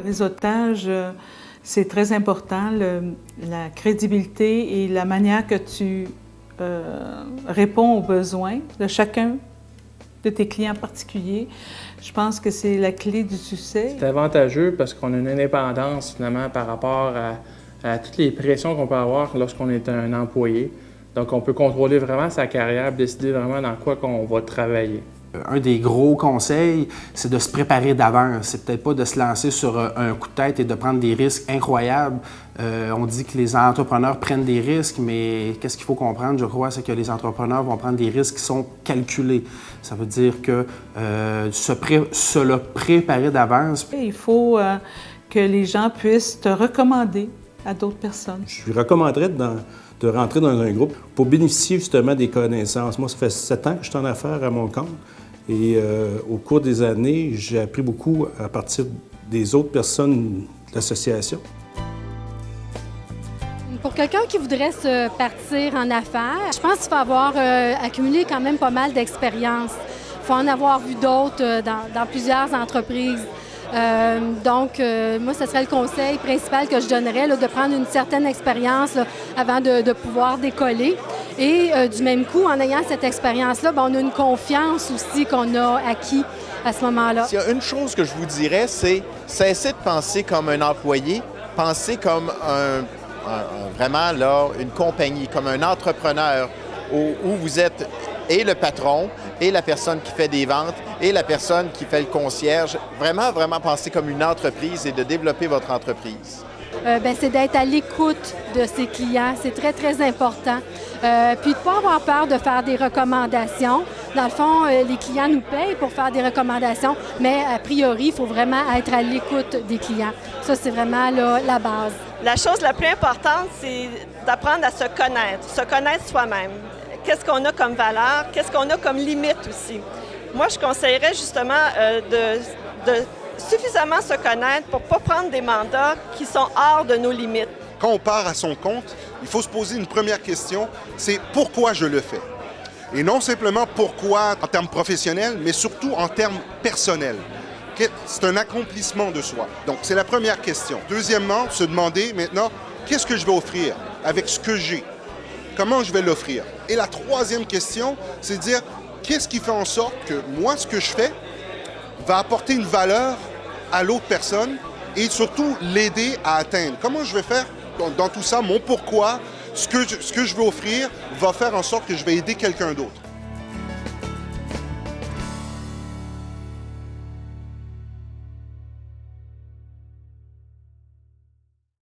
réseautage, c'est très important, la crédibilité et la manière que tu réponds aux besoins de chacun de tes clients particuliers. Je pense que c'est la clé du succès. C'est avantageux parce qu'on a une indépendance finalement par rapport à toutes les pressions qu'on peut avoir lorsqu'on est un employé. Donc on peut contrôler vraiment sa carrière, décider vraiment dans quoi qu'on va travailler. Un des gros conseils, c'est de se préparer d'avance. C'est peut-être pas de se lancer sur un coup de tête et de prendre des risques incroyables. On dit que les entrepreneurs prennent des risques, mais qu'est-ce qu'il faut comprendre, je crois, c'est que les entrepreneurs vont prendre des risques qui sont calculés. Ça veut dire que se le préparer d'avance. Il faut que les gens puissent te recommander à d'autres personnes. Je lui recommanderais de rentrer dans un groupe pour bénéficier justement des connaissances. Moi, ça fait 7 ans que je suis en affaires à mon compte et au cours des années, j'ai appris beaucoup à partir des autres personnes de l'association. Pour quelqu'un qui voudrait se partir en affaires, je pense qu'il faut avoir accumulé quand même pas mal d'expérience. Il faut en avoir vu d'autres dans plusieurs entreprises. Donc, moi, ce serait le conseil principal que je donnerais, là, de prendre une certaine expérience là, avant de pouvoir décoller. Et du même coup, en ayant cette expérience-là, on a une confiance aussi qu'on a acquis à ce moment-là. S'il y a une chose que je vous dirais, c'est cesser de penser comme un employé, penser comme vraiment là, une compagnie, comme un entrepreneur où vous êtes et le patron, et la personne qui fait des ventes, et la personne qui fait le concierge. Vraiment, vraiment penser comme une entreprise et de développer votre entreprise. C'est d'être à l'écoute de ses clients. C'est très, très important. Puis de ne pas avoir peur de faire des recommandations. Dans le fond, les clients nous payent pour faire des recommandations, mais a priori, il faut vraiment être à l'écoute des clients. Ça, c'est vraiment là, la base. La chose la plus importante, c'est d'apprendre à se connaître soi-même. Qu'est-ce qu'on a comme valeur, qu'est-ce qu'on a comme limite aussi. Moi, je conseillerais justement de suffisamment se connaître pour ne pas prendre des mandats qui sont hors de nos limites. Quand on part à son compte, il faut se poser une première question, c'est pourquoi je le fais? Et non simplement pourquoi en termes professionnels, mais surtout en termes personnels. C'est un accomplissement de soi. Donc, c'est la première question. Deuxièmement, se demander maintenant, qu'est-ce que je vais offrir avec ce que j'ai? Comment je vais l'offrir? Et la troisième question, c'est de dire, qu'est-ce qui fait en sorte que moi, ce que je fais, va apporter une valeur à l'autre personne et surtout l'aider à atteindre. Comment je vais faire dans tout ça, mon pourquoi, ce que je veux offrir va faire en sorte que je vais aider quelqu'un d'autre.